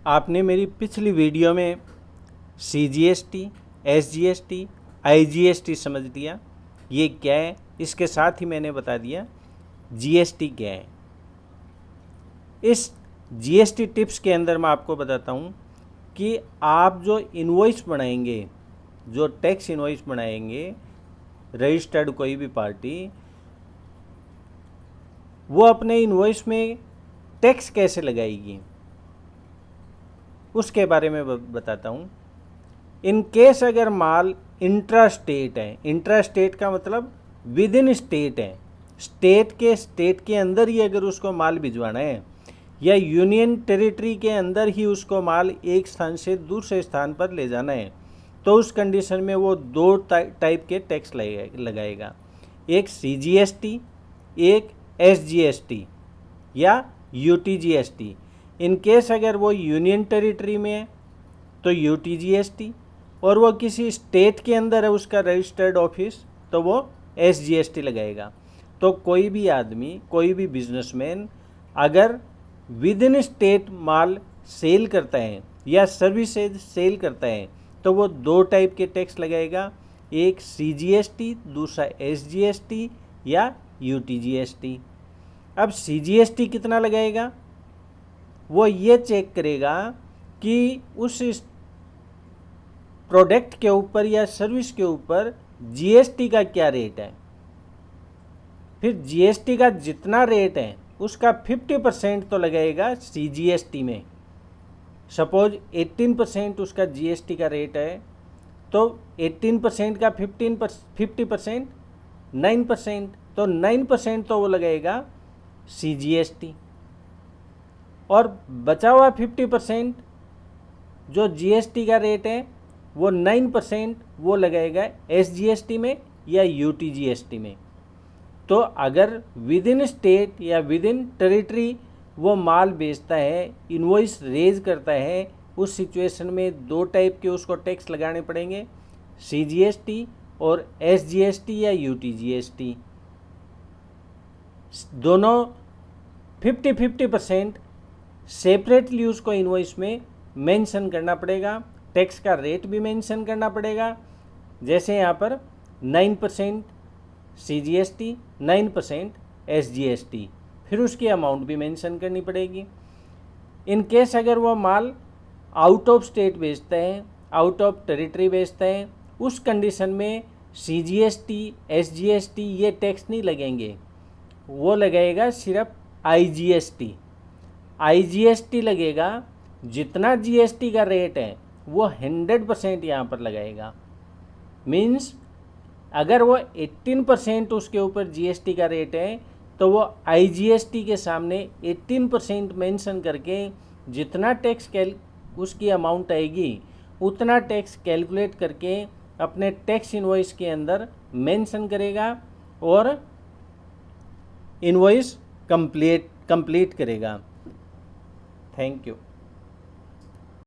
आपने मेरी पिछली वीडियो में CGST, SGST, IGST समझ लिया ये क्या है। इसके साथ ही मैंने बता दिया GST क्या है। इस GST टिप्स के अंदर मैं आपको बताता हूँ कि आप जो इनवॉइस बनाएंगे, जो टैक्स इनवॉइस बनाएंगे रजिस्टर्ड कोई भी पार्टी, वो अपने इनवॉइस में टैक्स कैसे लगाएगी उसके बारे में बताता हूँ। इन केस अगर माल इंट्रा स्टेट है, इंट्रा स्टेट का मतलब विद इन स्टेट है, स्टेट के अंदर ही अगर उसको माल भिजवाना है या यूनियन टेरिटरी के अंदर ही उसको माल एक स्थान से दूसरे स्थान पर ले जाना है, तो उस कंडीशन में वो दो टाइप के टैक्स लगाएगा, एक CGST, एक SGST या UTGST। इन केस अगर वो यूनियन टेरिटरी में है तो UTGST, और वो किसी स्टेट के अंदर है उसका रजिस्टर्ड ऑफिस तो वो SGST लगाएगा। तो कोई भी आदमी, कोई भी बिजनेसमैन अगर विद इन स्टेट माल सेल करता है या सर्विसेज सेल करता है तो वो दो टाइप के टैक्स लगाएगा, एक CGST, दूसरा SGST या UTGST। अब CGST कितना लगाएगा, वो ये चेक करेगा कि उस प्रोडक्ट के ऊपर या सर्विस के ऊपर GST का क्या रेट है। फिर GST का जितना रेट है उसका 50% तो लगेगा CGST में। सपोज 18% उसका GST का रेट है तो 18% का 50% 9%, तो 9% तो वो लगेगा CGST, और बचा हुआ 50% जो GST का रेट है वो 9% वो लगेगा SGST में या UTGST में। तो अगर विद इन स्टेट या विद इन टेरिटरी वो माल बेचता है, इनवॉइस रेज करता है, उस सिचुएशन में दो टाइप के उसको टैक्स लगाने पड़ेंगे, CGST और SGST या UTGST। दोनों 50-50% सेपरेटली उसको इनवॉइस में मेंशन करना पड़ेगा। टैक्स का रेट भी मेंशन करना पड़ेगा, जैसे यहाँ पर 9% CGST, 9% SGST, फिर उसकी अमाउंट भी मेंशन करनी पड़ेगी। इन केस अगर वो माल आउट ऑफ स्टेट बेचता है, आउट ऑफ टेरिटरी बेचता है, उस कंडीशन में CGST, SGST ये टैक्स नहीं लगेंगे, वो लगेगा सिर्फ IGST। IGST लगेगा, जितना GST का रेट है वो 100% यहाँ पर लगाएगा। मीन्स अगर वो 18% उसके ऊपर GST का रेट है तो वो IGST के सामने 18% मेंशन करके जितना टैक्स उसकी अमाउंट आएगी उतना टैक्स कैलकुलेट करके अपने टैक्स इनवॉइस के अंदर मेंशन करेगा और इनवॉइस कंप्लीट करेगा। Thank you.